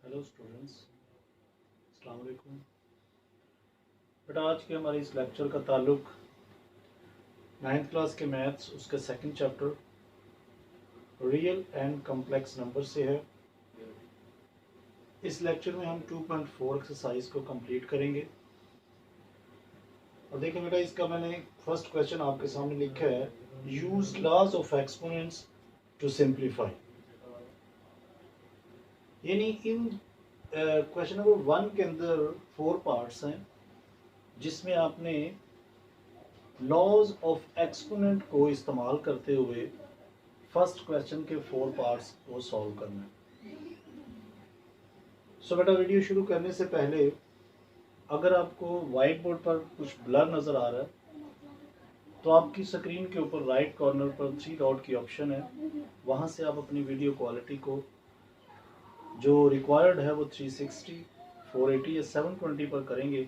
Hello students, अस्सलाम वालेकुम। बेटा आज के हमारे इस लेक्चर का ताल्लुक 9th क्लास के मैथ्स उसके second chapter real and complex number से है। इस लेक्चर में हम 2.4 एक्सरसाइज को कंप्लीट करेंगे। और देखिए बेटा, इसका मैंने फर्स्ट क्वेश्चन आपके सामने लिखा है, use laws of exponents to simplify. यानी इन क्वेश्चन नंबर 1 के अंदर 4 पार्ट्स हैं, जिसमें आपने लॉज ऑफ एक्सपोनेंट को इस्तेमाल करते हुए फर्स्ट क्वेश्चन के 4 पार्ट्स को सॉल्व करना है। सो बेटा, वीडियो शुरू करने से पहले अगर आपको व्हाइट बोर्ड पर कुछ ब्लर नज़र आ रहा है तो आपकी स्क्रीन के ऊपर राइट कॉर्नर पर 3 डॉट की ऑप्शन है, वहाँ से आप अपनी वीडियो क्वालिटी को जो रिक्वायर्ड है वो 360, 480 या 720 पर करेंगे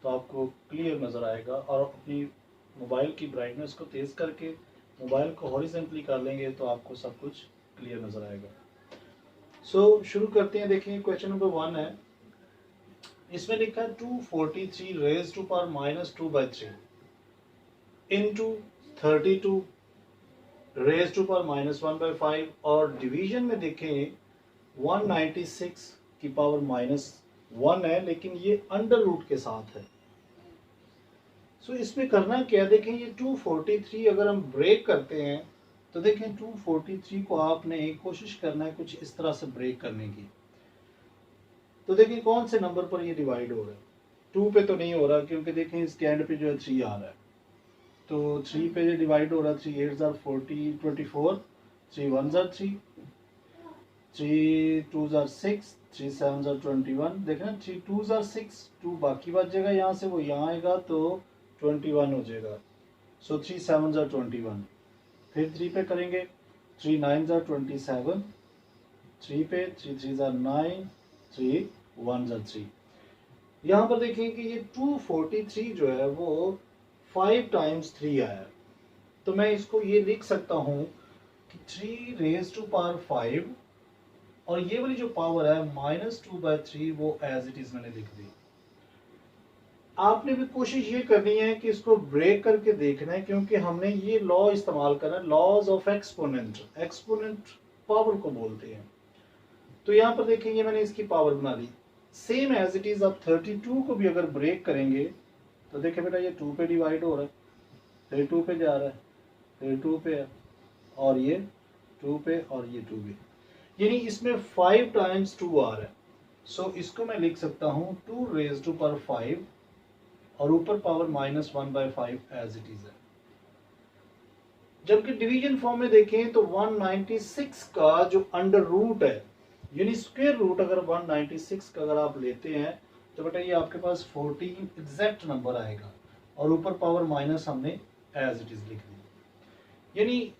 तो आपको क्लियर नज़र आएगा। और अपनी मोबाइल की ब्राइटनेस को तेज़ करके मोबाइल को हॉरिजॉन्टली कर लेंगे तो आपको सब कुछ क्लियर नज़र आएगा। सो शुरू करते हैं। देखिए क्वेश्चन नंबर 1 है, इसमें लिखा है 243 raise to power -2/3 into 32 raise to power -1/5, और डिवीजन में देखें 196 की पावर -1 है, लेकिन ये अंडर रूट के साथ है। सो इसमें करना क्या, देखें ये 243 अगर हम ब्रेक करते हैं तो देखें 243 को आपने कोशिश करना है कुछ इस तरह से ब्रेक करने की। तो देखिए कौन से नंबर पर ये डिवाइड हो रहा है। 2 पे तो नहीं हो रहा, क्योंकि देखें इसके एंड पे जो है 3 आ रहा है, तो 3 पे ये डिवाइड हो रहा है। 3 8 जार 40 24, 3 1 जार 3, 3 2 जार 6, 3 7 जार 21। देखें 3 2 जार 6, 2 बाकी बच जाएगा यहाँ से, वो यहाँ आएगा तो 21 हो जाएगा। सो 3 7 जार 21। फिर 3 पे करेंगे, 3 9 जार 27, 3 पे 3 3 जार 9, 3 1 जार 3। यहाँ पर देखें कि ये 243 जो है वो 5 टाइम्स 3 आया है, तो मैं इसको ये लिख सकता हूँ कि 3 रेज टू पावर 5, और ये वाली जो पावर है -2/3 वो एज इट इज मैंने लिख दी। आपने भी कोशिश ये करनी है कि इसको ब्रेक करके देखना है, क्योंकि हमने ये लॉ इस्तेमाल करना है, laws of exponent. Exponent power को बोलते हैं। तो यहाँ पर देखेंगे मैंने इसकी पावर बना दी सेम एज इट इज। अब 32 को भी अगर ब्रेक करेंगे तो देखिए बेटा ये 2 पे डिवाइड हो रहा है, फिर 2 पे जा रहा है, फिर 2 पे है, और ये 2 पे, और ये 2 पे, यानी इसमें 5 टाइम्स 2 आ रहा है। सो इसको मैं लिख सकता हूँ 2 रेज टू पावर 5, और ऊपर पावर -1/5 एज इट इज है। जबकि डिवीजन फॉर्म में देखें तो 196 का जो अंडर रूट है, यानी स्क्वायर रूट अगर 196 का अगर आप लेते हैं तो बेटा ये आपके पास 14 एग्जैक्ट नंबर आएगा, और ऊपर पावर माइनस हमने एज इट इज लिख दी। यानी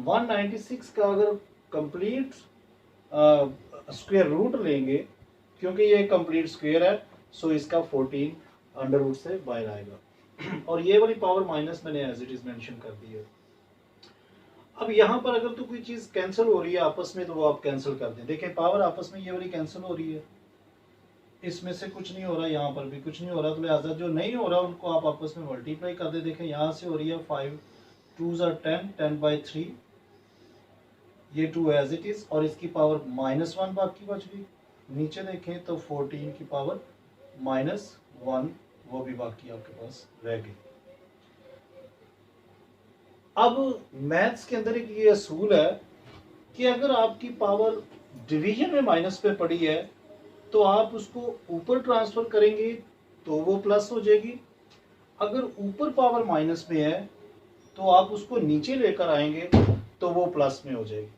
196 का अगर कंप्लीट स्क्वायर रूट लेंगे, क्योंकि ये कंप्लीट स्क्वायर है, सो इसका 14 अंडर रूट से बाहर आएगा, और ये वाली पावर माइनस मैंने एज इट इज मेंशन कर दी है। अब यहाँ पर अगर तो कोई चीज कैंसिल हो रही है आपस में तो वो आप कैंसिल कर दें। देखें पावर आपस में ये वाली कैंसिल हो रही है, इसमें से कुछ नहीं हो रहा, यहाँ पर भी कुछ नहीं हो रहा, तो लिहाजा जो नहीं हो रहा उनको आप आपस में मल्टीप्लाई कर दे। देखें यहाँ से हो रही है 5 2 जार 10, 10/3, ये 2 एज इट इज, और इसकी पावर -1 बाकी बच गई। नीचे देखें तो 14 की पावर -1 वो भी बाकी आपके पास रह गई। अब मैथ्स के अंदर एक ये असूल है कि अगर आपकी पावर डिवीजन में माइनस पे पड़ी है तो आप उसको ऊपर ट्रांसफर करेंगे तो वो प्लस हो जाएगी। अगर ऊपर पावर माइनस में है तो आप उसको नीचे लेकर आएंगे तो वो प्लस में हो जाएगी।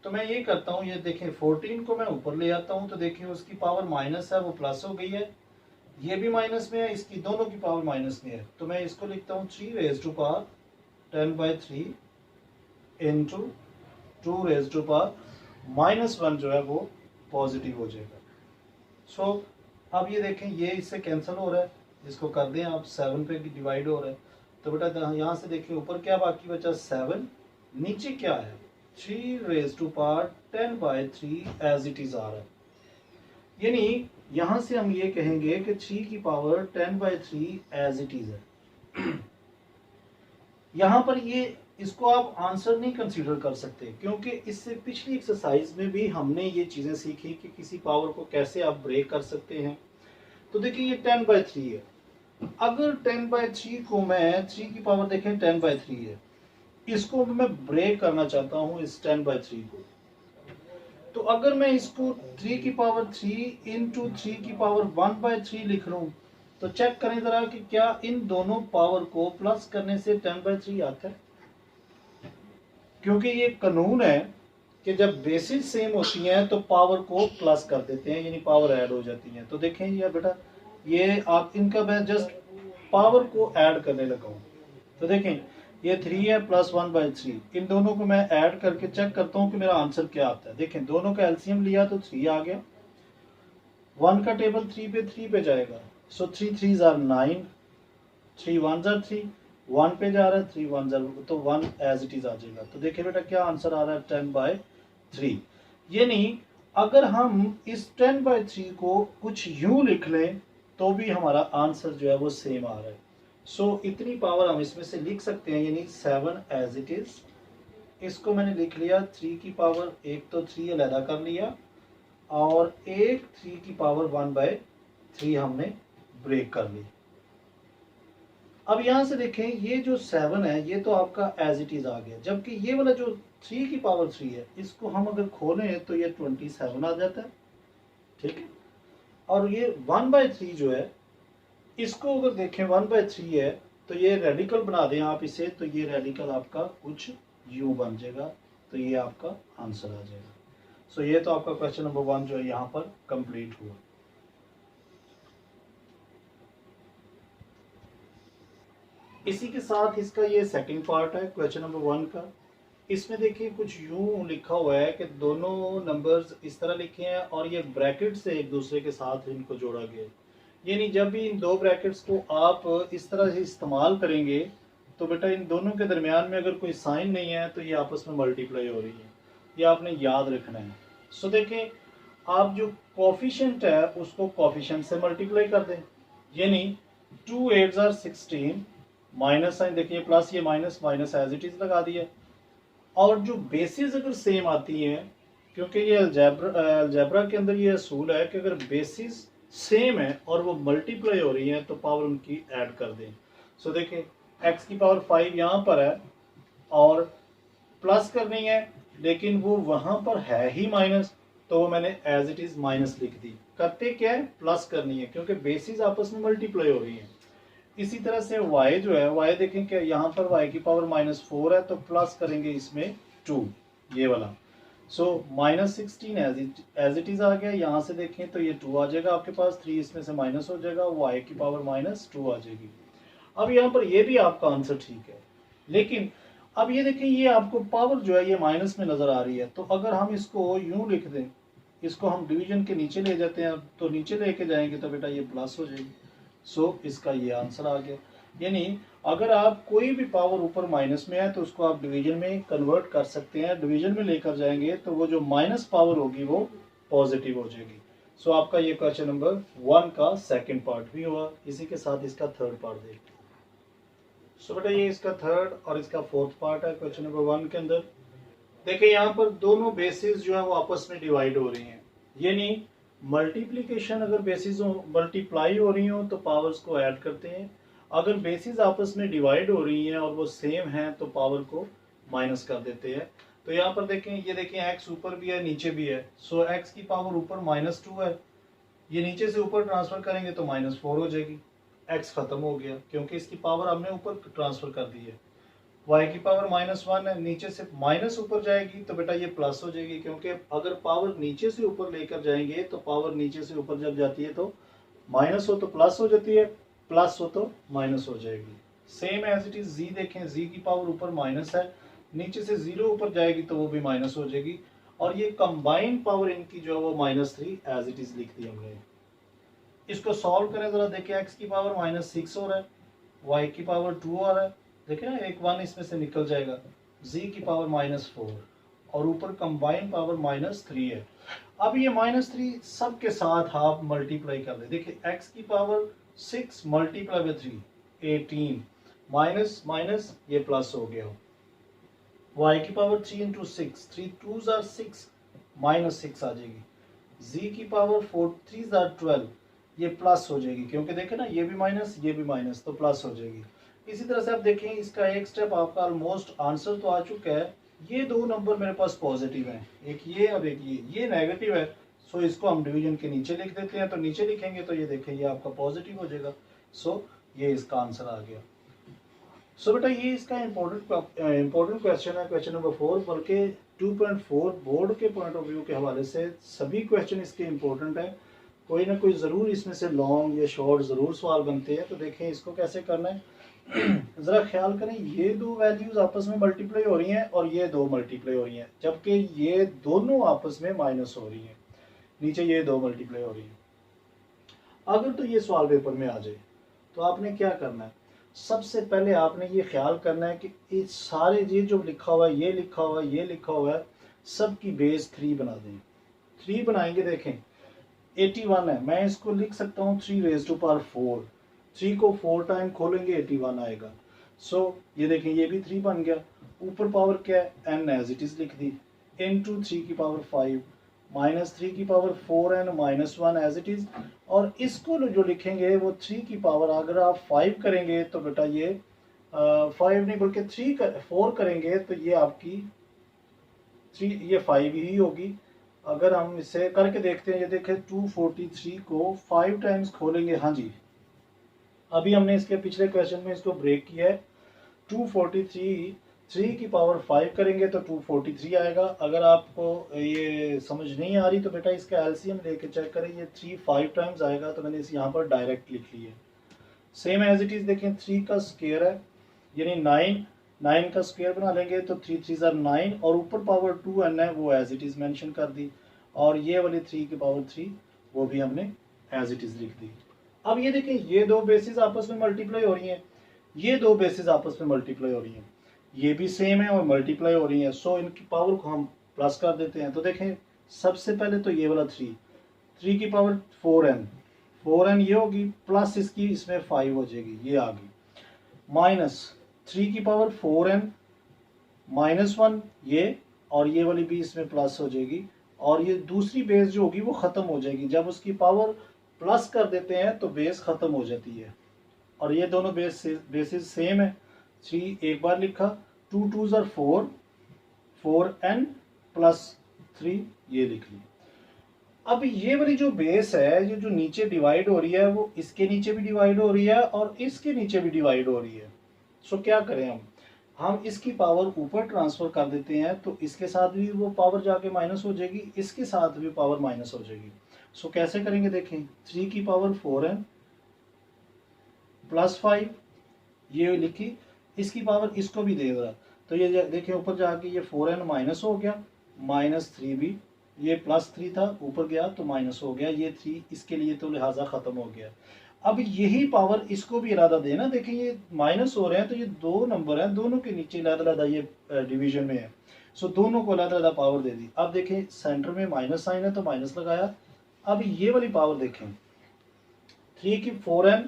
तो मैं ये करता हूँ, ये देखें 14 को मैं ऊपर ले आता हूँ तो देखिए उसकी पावर माइनस है वो प्लस हो गई है, ये भी माइनस में है, इसकी दोनों की पावर माइनस में है। तो मैं इसको लिखता हूँ 3 raise to power 10/3 into 2 raise to power -1 जो है वो पॉजिटिव हो जाएगा। सो अब ये देखें ये इससे कैंसिल हो रहा है, इसको कर दें आप, 7 पे डिवाइड हो रहा है, तो बेटा यहाँ से देखिए ऊपर क्या बाकी बचा 7, नीचे क्या है 3 raise to power 10/3 as it is आ रहा है। यानी यहां से हम ये कहेंगे कि 3 की पावर 10/3 एज इट इज है। यहां पर ये इसको आप आंसर नहीं कंसीडर कर सकते, क्योंकि इससे पिछली एक्सरसाइज में भी हमने ये चीजें सीखी कि किसी पावर को कैसे आप ब्रेक कर सकते हैं। तो देखिए ये 10/3 है। अगर 10/3 को मैं 3 की पावर देखें 10/3 है, इसको मैं ब्रेक करना चाहता हूं इस 10/3 को। तो अगर मैं इसको 3 की पावर 3 इंटू 3 की पावर 1/3 लिख लूं, तो चेक करें जरा कि क्या इन दोनों पावर को प्लस करने से 10/3 आता है। क्योंकि ये कानून है कि जब बेसिस सेम होती हैं तो पावर को प्लस कर देते हैं, यानी पावर ऐड हो जाती है। तो देखें ये बेटा, ये आप इनका मैं जस्ट पावर को ऐड करने लगा हूं। तो देखें ये 3 है प्लस 1/3, इन दोनों को मैं ऐड करके चेक करता हूं कि मेरा आंसर क्या आता है। देखें दोनों का एलसीएम लिया तो 3 आ गया, 1 का टेबल 3 पे जाएगा, सो 3 3 जार 9, 3 1 जार 3, 1 पे जा रहा है, 3 1 जार, तो 1 एज इट इज आ जाएगा। तो देखिए बेटा क्या आंसर आ रहा है 10/3। यानी अगर हम इस 10/3 को कुछ यूं लिख लें तो भी हमारा आंसर जो है वो सेम आ रहा है। सो इतनी पावर हम इसमें से लिख सकते हैं, यानी 7 एज इट इज। इसको मैंने लिख लिया 3 की पावर, एक तो 3 अलहदा कर लिया, और एक 3 की पावर 1/3 हमने ब्रेक कर ली। अब यहां से देखें ये जो 7 है ये तो आपका एज इट इज आ गया, जबकि ये वाला जो 3 की पावर 3 है इसको हम अगर खोलें तो ये 27 आ जाता है, ठीक है। और ये 1/3 जो है इसको अगर देखें 1/3 है तो ये रेडिकल बना दें आप इसे, तो ये रेडिकल आपका कुछ यूं बन जाएगा, तो ये आपका आंसर आ जाएगा। सो ये तो आपका क्वेश्चन नंबर 1 जो है यहाँ पर कंप्लीट हुआ। इसी के साथ इसका ये सेकंड पार्ट है क्वेश्चन नंबर 1 का। इसमें देखिए कुछ यूं लिखा हुआ है कि दोनों नंबर्स इस तरह लिखे हैं और ये ब्रैकेट से एक दूसरे के साथ इनको जोड़ा गया है। यानी जब भी इन दो ब्रैकेट्स को आप इस तरह से इस्तेमाल करेंगे तो बेटा इन दोनों के दरमियान में अगर कोई साइन नहीं है तो ये आपस में मल्टीप्लाई हो रही है, ये आपने याद रखना है। सो देखें आप जो कोफिशिएंट है उसको कोफिशिएंट से मल्टीप्लाई कर दें, यानी 2 8 are 16, माइनस साइन देखिए प्लस ये minus minus as it is लगा दिया। और जो बेसिस अगर सेम आती हैं, क्योंकि ये अलजेब्रा के अंदर ये असूल है कि अगर बेसिस सेम है और वो मल्टीप्लाई हो रही है तो पावर उनकी ऐड कर दें। सो देखिए x की पावर 5 यहाँ पर है और प्लस करनी है, लेकिन वो वहां पर है ही माइनस, तो वो मैंने एज इट इज माइनस लिख दी। करते क्या है, प्लस करनी है, क्योंकि बेसिस आपस में मल्टीप्लाई हो रही है। इसी तरह से y जो है, y देखें कि यहाँ पर y की पावर -4 है, तो प्लस करेंगे इसमें 2 ये वाला। सो -16 एज इट इज आ गया। यहाँ से देखें तो ये 2 आ जाएगा आपके पास, 3 इसमें से माइनस हो जाएगा, y की पावर -2 आ जाएगी। अब यहाँ पर ये भी आपका आंसर ठीक है, लेकिन अब ये देखें ये आपको पावर जो है ये माइनस में नजर आ रही है। तो अगर हम इसको यूं लिख दें, इसको हम डिवीजन के नीचे ले जाते हैं, तो नीचे लेके जाएंगे तो बेटा ये प्लस हो जाएगी। सो इसका ये आंसर आ गया। यानी अगर आप कोई भी पावर ऊपर माइनस में है तो उसको आप डिवीजन में कन्वर्ट कर सकते हैं, डिवीजन में लेकर जाएंगे तो वो जो माइनस पावर होगी वो पॉजिटिव हो जाएगी। सो आपका ये क्वेश्चन नंबर 1 का सेकंड पार्ट भी हुआ। इसी के साथ इसका थर्ड पार्ट देखते हैं। सो बेटा ये इसका थर्ड और इसका फोर्थ पार्ट है क्वेश्चन नंबर 1 के अंदर। देखिए यहाँ पर दोनों बेसिस जो है वो आपस में डिवाइड हो रही हैं, यानी मल्टीप्लीकेशन अगर बेसिस मल्टीप्लाई हो रही हो तो पावर्स को ऐड करते हैं, अगर बेसिस आपस में डिवाइड हो रही हैं और वो सेम हैं तो पावर को माइनस कर देते हैं। तो यहाँ पर देखें, ये देखें x ऊपर भी है नीचे भी है। सो x की पावर ऊपर -2 है, ये नीचे से ऊपर ट्रांसफर करेंगे तो -4 हो जाएगी, x खत्म हो गया क्योंकि इसकी पावर हमने ऊपर ट्रांसफर कर दी है। y की पावर -1 है, नीचे से माइनस ऊपर जाएगी तो बेटा ये प्लस हो जाएगी, क्योंकि अगर पावर नीचे से ऊपर लेकर जाएंगे तो पावर नीचे से ऊपर जब जाती है तो माइनस हो तो प्लस हो जाती है, प्लस हो तो माइनस हो जाएगी। Same as it is z देखें, z की पावर ऊपर माइनस है, नीचे से 0 ऊपर जाएगी तो वो भी माइनस हो जाएगी, और ये कंबाइंड पावर इनकी जो है वो -3 एज इट इज लिख दी हमने। इसको सॉल्व करें जरा, देखिए x की पावर -6 हो रहा है, y की पावर 2 आ रहा है, देखिए ना एक 1 इसमें से निकल जाएगा, z की पावर -4 और ऊपर कंबाइन पावर -3 है। अब ये -3 सबके साथ आप मल्टीप्लाई कर दें। देखिए x की power 6 multiply by 3 18 minus minus ये प्लस हो गया। y की पावर 3 इंटू 6 3 2s आर 6 -6 आ जाएगी। z की पावर 4 3s आर 12 ये प्लस हो जाएगी, क्योंकि देखें ना ये भी माइनस ये भी माइनस, तो प्लस हो जाएगी। इसी तरह से आप देखें इसका एक स्टेप आपका ऑलमोस्ट आंसर तो आ चुका है। ये दो नंबर मेरे पास पॉजिटिव हैं, एक ये और एक ये नेगेटिव है। सो इसको हम डिवीजन के नीचे लिख देते हैं। तो नीचे लिखेंगे तो ये देखें ये आपका पॉजिटिव हो जाएगा। सो ये इसका आंसर आ गया। सो बेटा ये इसका इम्पोर्टेंट क्वेश्चन है, क्वेश्चन नंबर 4, बल्कि 2.4 बोर्ड के पॉइंट ऑफ व्यू के हवाले से सभी क्वेश्चन इसके इम्पोर्टेंट है। कोई ना कोई ज़रूर इसमें से लॉन्ग या शॉर्ट ज़रूर सवाल बनते हैं। तो देखें इसको कैसे करना है। ज़रा ख्याल करें, ये दो वैल्यूज़ आपस में मल्टीप्लाई हो रही हैं और ये दो मल्टीप्लाई हो रही हैं, जबकि ये दोनों आपस में माइनस हो रही हैं। नीचे ये दो मल्टीप्लाई हो रही हैं। अगर तो ये सवाल पेपर में आ जाए तो आपने क्या करना है, सबसे पहले आपने ये ख्याल करना है कि इस सारे ये जो लिखा हुआ है, ये लिखा हुआ है, ये लिखा हुआ है, सब की बेस 3 बना दें। 3 बनाएंगे। देखें 81 है, मैं इसको लिख सकता हूँ 3 रेज़ टू पावर 4। 3 को 4 टाइम खोलेंगे 81 आएगा। सो ये देखें ये भी 3 बन गया। ऊपर पावर क्या है, n एज इट इज लिख दी, इनटू 3 की पावर 5 -3 की power 4n -1 as it is. और इसको जो लिखेंगे वो 3 की पावर, अगर आप 5 करेंगे तो बेटा ये 5 नहीं बल्कि 4 करेंगे तो ये आपकी 3 ये 5 ही होगी। अगर हम इसे करके देखते हैं, ये देखें 243 को 5 टाइम्स खोलेंगे। हाँ जी, अभी हमने इसके पिछले क्वेश्चन में इसको ब्रेक किया है। 243 3 की पावर 5 करेंगे तो 243 आएगा। अगर आपको ये समझ नहीं आ रही तो बेटा इसका एलसीएम लेके चेक करें, ये 3 5 टाइम्स आएगा, तो मैंने इस यहाँ पर डायरेक्ट लिख ली है। सेम एज इट इज देखें 3 का स्क्वायर है यानी 9 का स्क्वायर बना लेंगे तो 3 3 ज़ार 9 और ऊपर पावर 2n है वो एज इट इज मेंशन कर दी, और ये वाली 3 की पावर 3 वो भी हमने एज इट इज लिख दी। अब ये देखें ये दो बेसिस आपस में मल्टीप्लाई हो रही हैं, ये दो बेसिस आपस में मल्टीप्लाई हो रही हैं, ये भी सेम है और मल्टीप्लाई हो रही हैं। सो इनकी पावर को हम प्लस कर देते हैं। तो देखें सबसे पहले तो ये वाला 3 की पावर 4n ये होगी, प्लस इसकी इसमें 5 हो जाएगी, ये आ गई, माइनस 3 की पावर 4n -1 ये, और ये वाली भी इसमें प्लस हो जाएगी, और ये दूसरी बेस जो होगी वो ख़त्म हो जाएगी। जब उसकी पावर प्लस कर देते हैं तो बेस ख़त्म हो जाती है, और ये दोनों बेसिस सेम है। 3 एक बार लिखा, 2 2 ज़ार 4 4n +3 ये लिख ली। अब ये वाली जो बेस है, ये जो नीचे डिवाइड हो रही है वो इसके नीचे भी डिवाइड हो रही है और इसके नीचे भी डिवाइड हो रही है। सो क्या करें हम इसकी पावर ऊपर ट्रांसफर कर देते हैं, तो इसके साथ भी वो पावर जाके माइनस हो जाएगी, इसके साथ भी पावर माइनस हो जाएगी। सो कैसे करेंगे, देखें 3 की पावर 4n +5 ये लिखी, इसकी पावर इसको भी दे रहा, तो ये देखें ऊपर जाके ये 4n माइनस हो गया, -3 भी, ये +3 था ऊपर गया तो माइनस हो गया, ये 3 इसके लिए तो लिहाजा ख़त्म हो गया। अब यही पावर इसको भी इरादा देना, देखें ये माइनस हो रहे हैं तो ये दो नंबर हैं, दोनों के नीचे अलग-अलग ये डिवीजन में है। सो दोनों को अलग-अलग पावर दे दी। अब देखें सेंटर में माइनस साइन है तो माइनस लगाया। अब ये वाली पावर देखें 3 की 4n,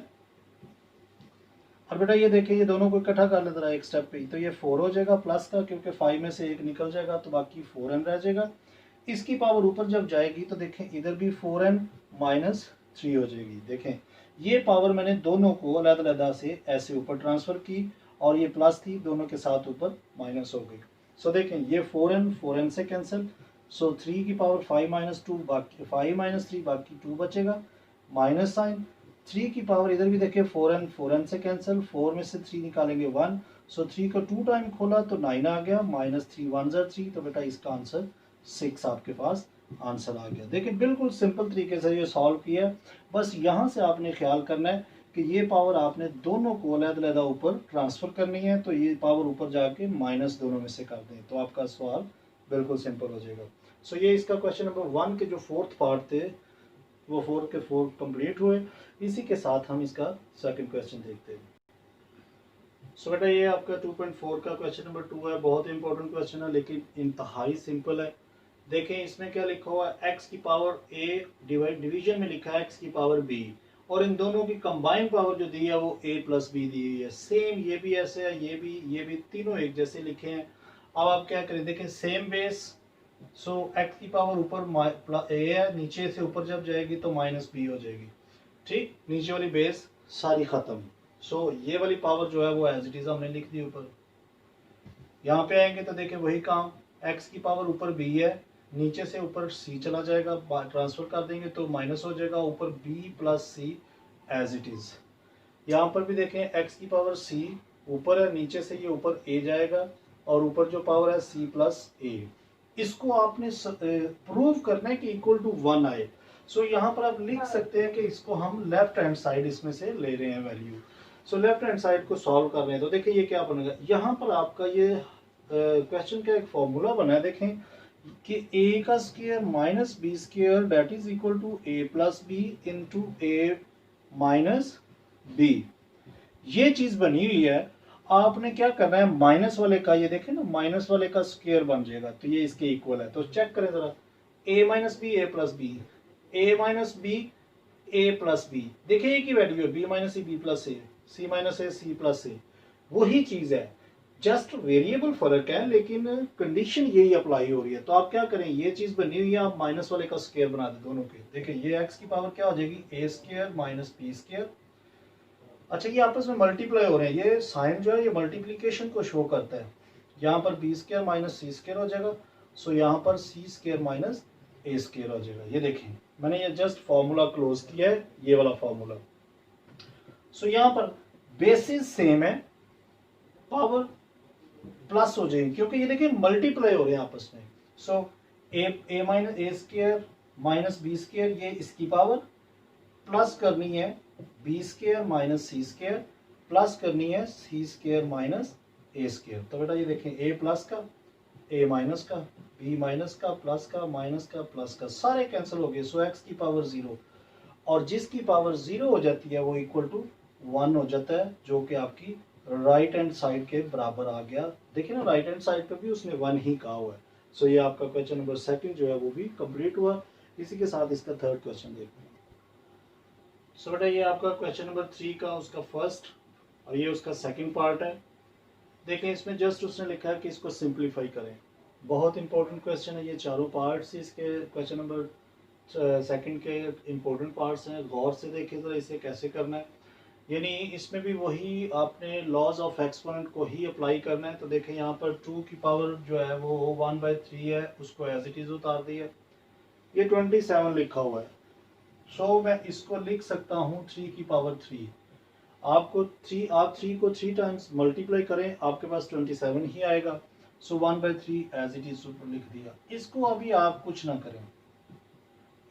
और बेटा ये देखें ये दोनों को इकट्ठा कर लेते रहा एक स्टेप पे, तो ये 4 हो जाएगा प्लस का, क्योंकि 5 में से एक निकल जाएगा तो बाकी 4n रह जाएगा। इसकी पावर ऊपर जब जाएगी तो देखें इधर भी 4n -3 हो जाएगी। देखें ये पावर मैंने दोनों को अलग-अलग से ऐसे ऊपर ट्रांसफर की, और ये प्लस थी दोनों के साथ ऊपर माइनस हो गई। सो देखें ये 4n से कैंसिल, सो 3 की पावर 5 -2 बाकी 5 -3 बाकी 2 बचेगा, माइनस साइन 3 की पावर इधर भी देखें 4n से कैंसिल, 4 में से 3 निकालेंगे 1, सो 3 को 2 टाइम खोला तो 9 आ गया, -3 1 ज़ार 3, तो बेटा इसका आंसर 6 आपके पास आंसर आ गया। देखिए बिल्कुल सिंपल तरीके से ये सॉल्व किया। बस यहाँ से आपने ख्याल करना है कि ये पावर आपने दोनों को अलग-अलग ऊपर ट्रांसफ़र करनी है, तो ये पावर ऊपर जाके माइनस दोनों में से कर दें तो आपका सवाल बिल्कुल सिंपल हो जाएगा। सो ये इसका क्वेश्चन नंबर 1 के जो 4th पार्ट थे वो 4 के 4 कंप्लीट हुए। इसी के साथ हम इसका सेकंड क्वेश्चन देखते हैं। सो बेटा ये आपका 2.4 का क्वेश्चन नंबर 2 है, बहुत इंपॉर्टेंट क्वेश्चन है लेकिन इंतहाई सिंपल है। देखें इसमें क्या लिखा हुआ है, x की पावर a डिवीजन में लिखा है x की पावर b, और इन दोनों की कंबाइंड पावर जो दी है वो a प्लस बी दी हुई है। सेम ये भी ऐसे है, ये भी तीनों एक जैसे लिखे हैं। अब आप क्या करें, देखें सेम बेस, सो x की पावर ऊपर a है, नीचे से ऊपर जब जाएगी तो माइनस b हो जाएगी। ठीक, नीचे वाली बेस सारी खत्म। सो ये वाली पावर जो है वो एज इट इज हमने लिख दी ऊपर। यहाँ पे आएंगे तो देखें वही काम, x की पावर ऊपर b है, नीचे से ऊपर c चला जाएगा, ट्रांसफर कर देंगे तो माइनस हो जाएगा, ऊपर b plus c as it is. यहाँ पर भी देखें x की पावर c ऊपर है, नीचे से ये ऊपर a जाएगा, और ऊपर जो पावर है c प्लस a। इसको आपने प्रूव करना है कि इक्वल टू 1 आए। सो यहाँ पर आप लिख सकते हैं कि इसको हम लेफ्ट हैंड साइड इसमें से ले रहे हैं value. So left hand side को सॉल्व कर रहे हैं तो देखिए ये क्या बनेगा। यहाँ पर आपका ये क्वेश्चन का एक फॉर्मूला बना है, देखें कि a का square minus B square that is equal to a plus B into a minus B. ये चीज बनी हुई है। आपने क्या करना है, माइनस वाले का, ये देखें ना माइनस वाले का स्क्वायर बन जाएगा तो ये इसके इक्वल है। तो चेक करें जरा, a minus B a plus B, a minus B a plus B, देखिए एक ही वैल्यू है, b minus C B plus A, c minus A C plus A, वही चीज है, जस्ट वेरिएबल फर्क है लेकिन कंडीशन यही अप्लाई हो रही है। तो आप क्या करें, ये चीज बनी हुई है, आप माइनस वाले का स्क्वायर बना दें दोनों के। देखिए ये x की पावर क्या हो जाएगी, a square minus B square. अच्छा ये आपस में मल्टीप्लाई हो रहे हैं, ये साइन जो है ये मल्टीप्लीकेशन को शो करता है। यहाँ पर बी स्क्वायर माइनस सी स्क्वायर हो जाएगा, सो यहाँ पर सी स्क्वायर माइनस ए स्क्वायर हो जाएगा। ये देखें मैंने ये जस्ट फॉर्मूला क्लोज किया है, ये वाला फॉर्मूला। सो यहाँ पर बेसिस सेम है, पावर प्लस हो जाएगी क्योंकि ये देखिए मल्टीप्लाई हो रहे हैं आपस में। सो ए माइनस ए स्क्वायर माइनस बी स्क्वायर, ये इसकी पावर प्लस करनी है बी स्क्वायर माइनस सी स्क्वायर, प्लस करनी है सी स्क्वायर माइनस ए स्क्वायर। तो बेटा ये देखें ए प्लस का, ए माइनस का, बी माइनस का, प्लस का, माइनस का, प्लस का, सारे कैंसिल हो गए। सो एक्स की पावर 0, और जिसकी पावर 0 हो जाती है वो इक्वल टू 1 हो जाता है, जो कि आपकी राइट हैंड साइड के बराबर आ गया। देखिए ना राइट हैंड साइड पे भी उसने 1 ही कहा हुआ है। सो ये आपका क्वेश्चन नंबर 2 जो है वो भी कंप्लीट हुआ। इसी के साथ इसका 3rd क्वेश्चन देखते हैं। सो बेटा ये आपका क्वेश्चन नंबर 3 का उसका फर्स्ट और ये उसका सेकंड पार्ट है। देखें इसमें जस्ट उसने लिखा है कि इसको सिंप्लीफाई करें। बहुत इंपॉर्टेंट क्वेश्चन है, ये चारों पार्ट्स इसके क्वेश्चन नंबर 2 के इंपॉर्टेंट पार्ट्स हैं। गौर से देखें तो इसे कैसे करना है, यानी इसमें भी वही आपने लॉज ऑफ एक्सपोनेंट को ही अप्लाई करना है। तो देखें यहाँ पर 2 की पावर जो है वो 1/3 है, उसको एज इट इज उतार दिया। ये 27 लिखा हुआ है, सो मैं इसको लिख सकता हूँ 3 की पावर 3। आप 3 को 3 टाइम्स मल्टीप्लाई करें, आपके पास 27 ही आएगा। सो 1/3 एज इट इज लिख दिया। इसको अभी आप कुछ ना करें,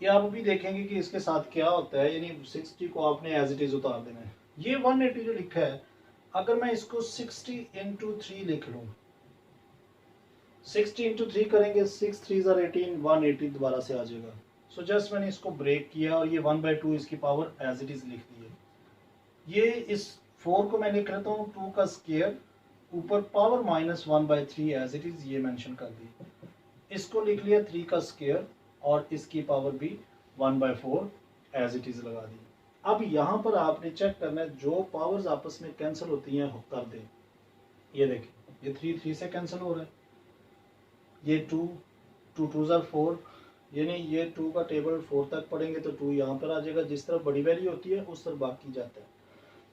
ये आप अभी देखेंगे कि इसके साथ क्या होता है, यानी 60 को आपने एज इट इज उतार देना है। ये 180 जो लिखा है, अगर मैं इसको 60 इंटू 3 लिख लूँ, 60 इंटू 3 करेंगे, 6 3 18, 180 दोबारा से आ जाएगा। सो जस्ट मैंने इसको ब्रेक किया और ये 1/2 इसकी पावर एज इट इज लिख दी है। ये इस 4 को मैं लिख लेता हूँ 2 का स्क्वायर, ऊपर power minus 1/3 as it is ये मेंशन कर दी। इसको लिख लिया 3 का स्क्वायर और इसकी पावर भी 1/4 एज इट इज लगा दी। अब यहाँ पर आपने चेक करना है, जो पावर्स आपस में कैंसिल होती हैं कर दें। ये देखें ये 3 से कैंसिल हो रहा है, ये 2 2 ज़र 4, यानी ये 2 का टेबल 4 तक पढ़ेंगे तो 2 यहाँ पर आ जाएगा। जिस तरफ बड़ी वैल्यू होती है उस तरफ बाकी जाता है।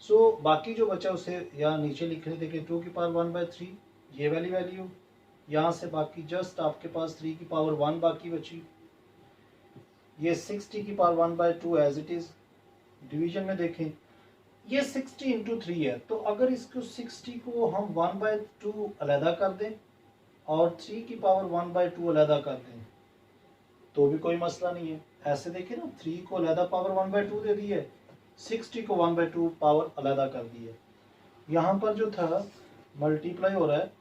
सो बाकी जो बचा उसे यहाँ नीचे लिख रहे, देखिए 2 की पावर 1/3 ये वाली वैल्यू, यहाँ से बाकी जस्ट आपके पास 3 की पावर 1 बाकी बची। ये 60 की power 1/2 as it is. Division में देखें ये 60 इंटू 3 है, तो अगर इसको 60 को हम 1/2 अलहदा कर दें और 3 की पावर 1/2 अलहदा कर दें तो भी कोई मसला नहीं है। ऐसे देखिए ना, 3 को अलहदा पावर 1/2 दे दी है, 60 को 1/2 पावर अलहदा कर दी है। यहाँ पर जो था मल्टीप्लाई हो रहा है,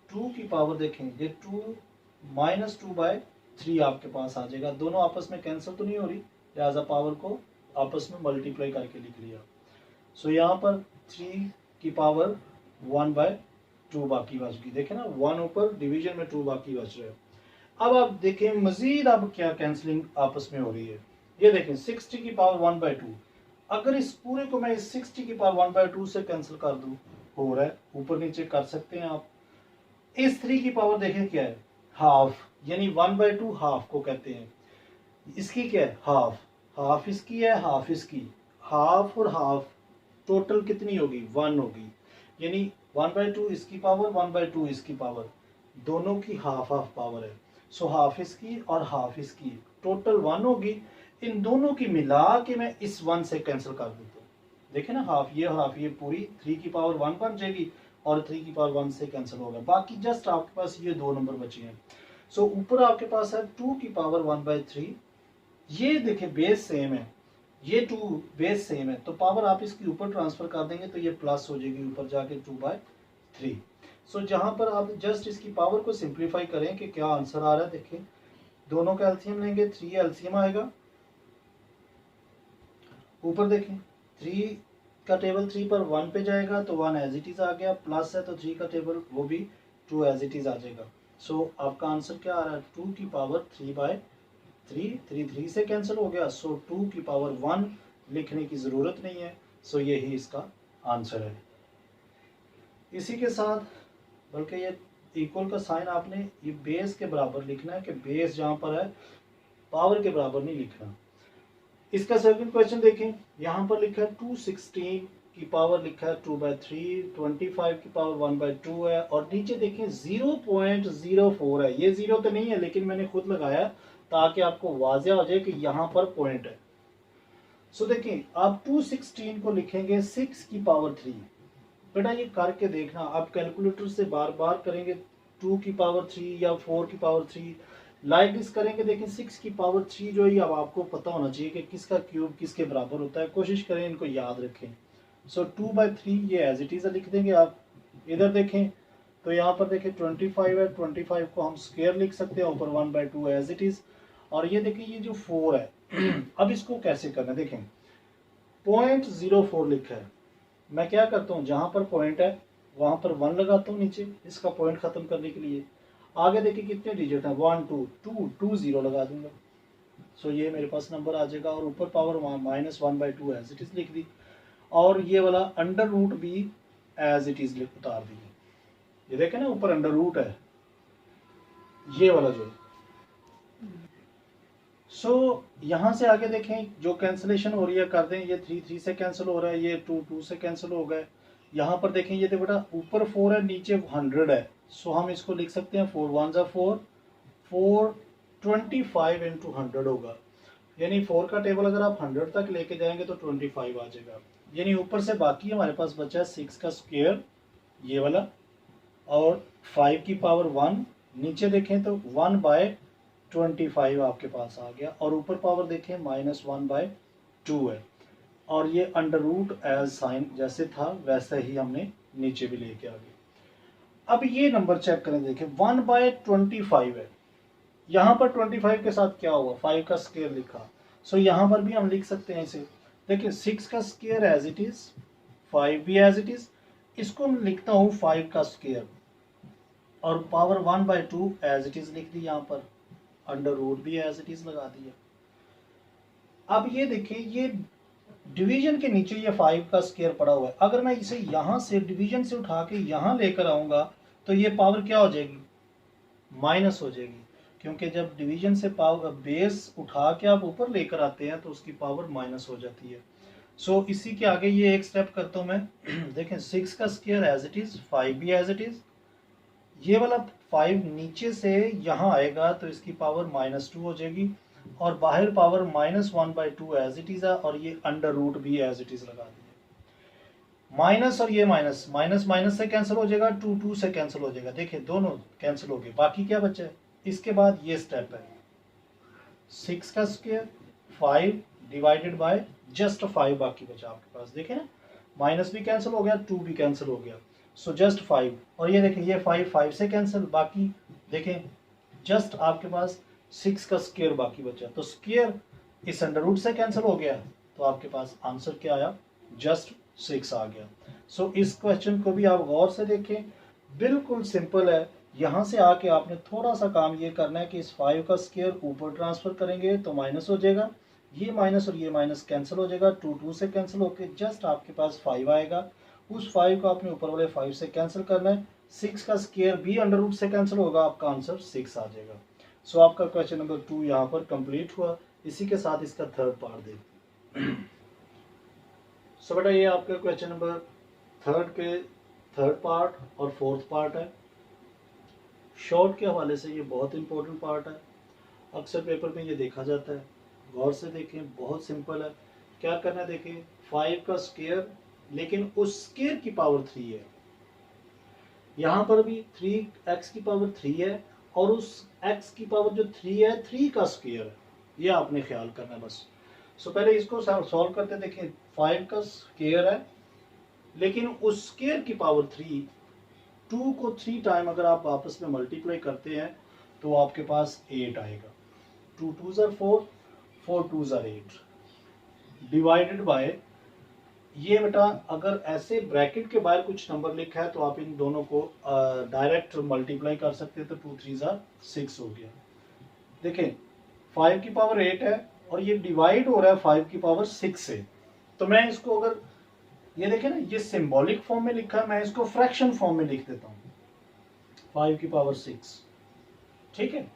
2 की पावर देखें, ये 2 माइनस 2/3 आपके पास आ जाएगा। दोनों आपस में कैंसिल तो नहीं हो रही, लिहाजा पावर को आपस में मल्टीप्लाई करके लिख लिया। सो यहाँ पर 3 की पावर 1/2 बाकी बच गई। देखें ना, 1 ऊपर, डिवीजन में 2 बाकी बच रहे हैं। अब आप देखें मजीद अब क्या कैंसलिंग आपस में हो रही है। ये देखें 60 की पावर 1/2, अगर इस पूरे को मैं इस 60 की पावर 1/2 से कैंसिल कर दूं, हो रहा है, ऊपर नीचे कर सकते हैं आप। इस 3 की पावर देखें क्या है, हाफ, यानी 1/2 हाफ को कहते हैं। इसकी क्या है, हाफ, हाफ इसकी है, हाफ इसकी, हाफ और हाफ टोटल कितनी होगी, 1 होगी। यानी 1/2 इसकी पावर, 1/2 इसकी पावर, दोनों की हाफ हाफ पावर है। सो हाफ इसकी और हाफ इसकी, टोटल 1 होगी। इन दोनों की मिला के मैं इस 1 से कैंसिल कर देता हूँ। देखे ना, हाफ ये और हाफ ये, पूरी 3 की पावर 1 बन जाएगी और 3 की पावर 1 से कैंसिल होगा। बाकी जस्ट आपके पास ये 2 नंबर बचे हैं। सो ऊपर आपके पास है 2 की पावर 1/3। ये देखे बेस सेम है, ये 2 बेस सेम है, तो पावर आप इसके ऊपर ट्रांसफर कर देंगे तो ये प्लस हो जाएगी ऊपर जाके 2/3। सो जहां पर आप जस्ट इसकी पावर को सिंप्लीफाई करें कि क्या आंसर आ रहा है। देखिए दोनों का एलसीएम लेंगे, 3 एलसीएम आएगा। ऊपर देखें 3 का टेबल 3 पर 1 पे जाएगा तो 1 एज इट इज आ गया, प्लस है तो 3 का टेबल वो भी 2 एज इट इज आ जाएगा। सो आपका आंसर क्या आ रहा है, 2 की पावर 3/3, 3 से कैंसिल हो गया। सो 2 की पावर 1 लिखने की ज़रूरत नहीं है। सो यही इसका आंसर है। इसी के साथ, बल्कि ये इक्वल का साइन आपने ये बेस के बराबर लिखना है कि बेस जहाँ पर है पावर के बराबर नहीं लिखना। इसका सेकंड क्वेश्चन देखें, यहाँ पर लिखा है 216 की पावर लिखा है 2/3, 25 की पावर 1/2 है, और नीचे देखें 0.04 है। ये 0 तो नहीं है लेकिन मैंने खुद लगाया ताकि आपको वाज़ेह हो जाए कि यहाँ पर पॉइंट है। सो देखें आप 216 को लिखेंगे 6 की पावर 3। बेटा ये करके देखना, आप कैलकुलेटर से बार बार करेंगे 2 की पावर 3 या 4 की पावर 3 लाइक दिस करेंगे। देखिए 6 की पावर 3 जो है अब आपको पता होना चाहिए कि किसका क्यूब किसके बराबर होता है। कोशिश करें इनको याद रखें। सो 2/3 ये एज इट इज लिख देंगे आप। इधर देखें तो यहाँ पर देखें 25 है, 25 को हम स्क्वायर लिख सकते हैं, ऊपर 1/2 एज इट इज। और ये देखिए ये जो 4 है अब इसको कैसे करना है, देखें 0.04 लिखा है। मैं क्या करता हूँ, जहां पर पॉइंट है वहां पर 1 लगाता हूँ नीचे इसका पॉइंट खत्म करने के लिए। आगे देखिए कितने डिजिट है, 1 2 2 2 0 लगा दूंगा। सो ये मेरे पास नंबर आ जाएगा, और ऊपर पावर -1/2 एज इट इज लिख दी, और ये वाला अंडर रूट भी एज इट इज उतार दी। ये देखें ना ऊपर अंडर रूट है ये वाला जो। सो यहाँ से आगे देखें जो कैंसिलेशन हो रही है कर दें। ये 3 से कैंसिल हो रहा है, ये 2 से कैंसिल हो गए। यहाँ पर देखें ये तो बेटा ऊपर 4 है नीचे 100 है। सो हम इसको लिख सकते हैं 4 1 4 425 × 100 होगा। यानी 4 का टेबल अगर आप 100 तक लेके जाएंगे तो 25 आ जाएगा। यानी ऊपर से बाकी हमारे पास बचा है 6 का स्क्वायर ये वाला, और 5 की पावर 1, नीचे देखें तो 1/25 आपके पास आ गया, और ऊपर पावर देखें -1/2 है, और ये अंडर रूट एज साइन जैसे था वैसे ही हमने नीचे भी लेके आ गए। अब ये नंबर चेक करें, देखें 1/25 है, यहाँ पर 25 के साथ क्या हुआ, 5 का स्क्वायर लिखा। सो यहाँ पर भी हम लिख सकते हैं इसे। देखिए 6 का स्क्वायर एज इट इज, 5 भी एज इट इज, इसको मैं लिखता हूँ 5 का स्क्वायर, और पावर 1/2 एज इट इज लिख दी, यहाँ पर अंडर रूट भी एज इट इज लगा दिया। अब ये देखिए ये डिवीजन के नीचे ये 5 का स्क्वायर पड़ा हुआ है, अगर मैं इसे यहाँ से डिवीजन से उठा के यहाँ लेकर आऊंगा तो ये पावर क्या हो जाएगी, माइनस हो जाएगी, क्योंकि जब डिवीजन से पावर बेस उठा के आप ऊपर लेकर आते हैं तो उसकी पावर माइनस हो जाती है। सो इसी के आगे ये एक स्टेप करता हूँ मैं। देखें 6 का स्क्वायर एज इट इज, 5 भी एज इट इज, ये वाला 5 नीचे से यहाँ आएगा तो इसकी पावर -2 हो जाएगी, और बाहर पावर -1/2 एज इट इज है, और ये अंडर रूट भी एज इट इज लगा दिया। माइनस और ये माइनस माइनस माइनस से कैंसिल हो जाएगा, 2 से कैंसिल हो जाएगा। देखिए दोनों कैंसिल हो गए, बाकी क्या बचा है। इसके बाद ये स्टेप है 6 का स्क्वायर 5 डिवाइडेड बाय जस्ट 5 बाकी बचा आपके पास। देखें ना माइनस भी कैंसिल हो गया, 2 भी कैंसिल हो गया, सो जस्ट 5, और ये देखें ये 5 से कैंसिल, बाकी देखें जस्ट आपके पास 6 का स्क्वायर बाकी बचा, तो स्क्वायर इस अंडर रूट से कैंसिल हो गया, तो आपके पास आंसर क्या आया, जस्ट 6 आ गया। सो इस क्वेश्चन को भी आप गौर से देखें, बिल्कुल सिंपल है। यहाँ से आके आपने थोड़ा सा काम ये करना है कि इस 5 का स्क्वायर ऊपर ट्रांसफर करेंगे तो माइनस हो जाएगा, ये माइनस और ये माइनस कैंसिल हो जाएगा, 2 2 से कैंसिल होके जस्ट आपके पास 5 आएगा। उस 5 को आपने ऊपर वाले 5 से कैंसिल करना है, 6 का स्क्वायर भी अंडर रूट से कैंसिल होगा, आपका आंसर 6 आ जाएगा। सो आपका क्वेश्चन नंबर 2 यहाँ पर कंप्लीट हुआ। इसी के साथ इसका थर्ड पार्ट देखते हैं। सो बेटा ये आपका क्वेश्चन नंबर थर्ड पार्ट और फोर्थ पार्ट है। शॉर्ट के हवाले से ये बहुत इंपॉर्टेंट पार्ट है, अक्सर पेपर में ये देखा जाता है। गौर से देखें, बहुत सिंपल है। क्या करना है देखें, 5 का स्क्वायर लेकिन उस स्क्वायर की पावर 3 है। यहाँ पर भी 3x की पावर 3 है और उस x की पावर जो 3 है 3 का स्क्वायर है, ये आपने ख्याल करना है बस। सो पहले इसको सॉल्व करते देखें। 5 का स्क्वायर है लेकिन उस स्क्वायर की पावर 3, 2 को 3 टाइम अगर आप आपस में मल्टीप्लाई करते हैं तो आपके पास 8 आएगा। 2 2 ज़र 4, 4 2 ज़र 8 डिवाइडेड बाय, ये बेटा अगर ऐसे ब्रैकेट के बाहर कुछ नंबर लिखा है तो आप इन दोनों को डायरेक्ट मल्टीप्लाई कर सकते हैं, तो 2 3 ज़र 6 हो गया। देखें 5 की पावर 8 है और ये डिवाइड हो रहा है 5 की पावर 6 से, तो मैं इसको अगर ये देखें ना, ये सिंबॉलिक फॉर्म में लिखा है, मैं इसको फ्रैक्शन फॉर्म में लिख देता हूँ 5 की पावर 6, ठीक है।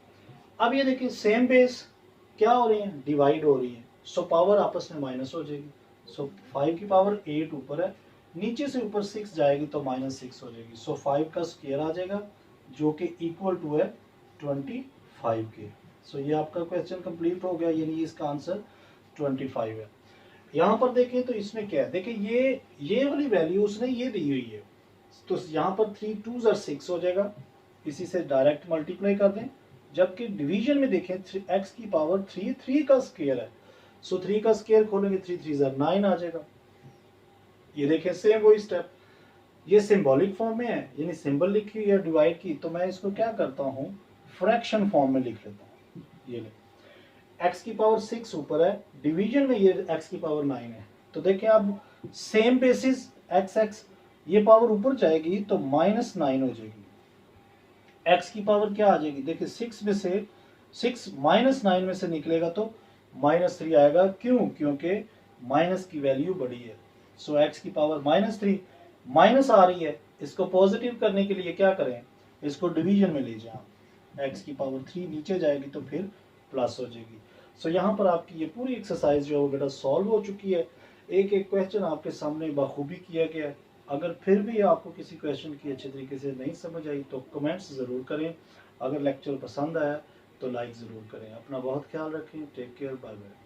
अब ये देखिए सेम बेस क्या हो रही है, डिवाइड हो रही है, सो पावर आपस में माइनस हो जाएगी। सो 5 की पावर 8 ऊपर है, नीचे से ऊपर 6 जाएगी तो -6 हो जाएगी। सो 5 का स्क्वायर आ जाएगा जो कि इक्वल टू है 25 के। सो ये आपका क्वेश्चन कंप्लीट हो गया, यानी इसका आंसर 25 है। यहाँ पर देखें तो इसमें क्या है, देखिए ये वाली वैल्यू उसने ये दी हुई है, तो यहाँ पर 3 2 ज़र 6 हो जाएगा, इसी से डायरेक्ट मल्टीप्लाई कर दें। जबकि डिवीजन में देखें x की पावर 3 3 का स्क्वायर है, सो 3 का स्क्वायर खोलेंगे 3 3 ज़र 9 आ जाएगा। ये देखें सेम वही स्टेप, ये सिंबॉलिक फॉर्म में है, यानी सिंबल लिखी हुई है डिवाइड की, तो मैं इसको क्या करता हूँ फ्रैक्शन फॉर्म में लिख लेता हूँ। ये ले x की पावर 6 ऊपर है, डिवीजन में ये x की पावर 9 है, तो देखें अब सेम बेसिस x ये पावर ऊपर जाएगी तो -9 हो जाएगी। x की पावर क्या आ जाएगी, देखिए 6 में से 6 -9 में से निकलेगा तो -3 आएगा। क्यों, क्योंकि माइनस की वैल्यू बड़ी है। सो x की पावर -3 माइनस आ रही है, इसको पॉजिटिव करने के लिए क्या करें, इसको डिवीजन में ले जाएं, x की पावर 3 नीचे जाएगी तो फिर प्लस हो जाएगी। सो यहाँ पर आपकी ये पूरी एक्सरसाइज जो है वो बेटा सॉल्व हो चुकी है। एक एक क्वेश्चन आपके सामने बखूबी किया गया है। अगर फिर भी आपको किसी क्वेश्चन की अच्छे तरीके से नहीं समझ आई तो कमेंट्स ज़रूर करें। अगर लेक्चर पसंद आया तो लाइक ज़रूर करें। अपना बहुत ख्याल रखें। Take care, bye bye.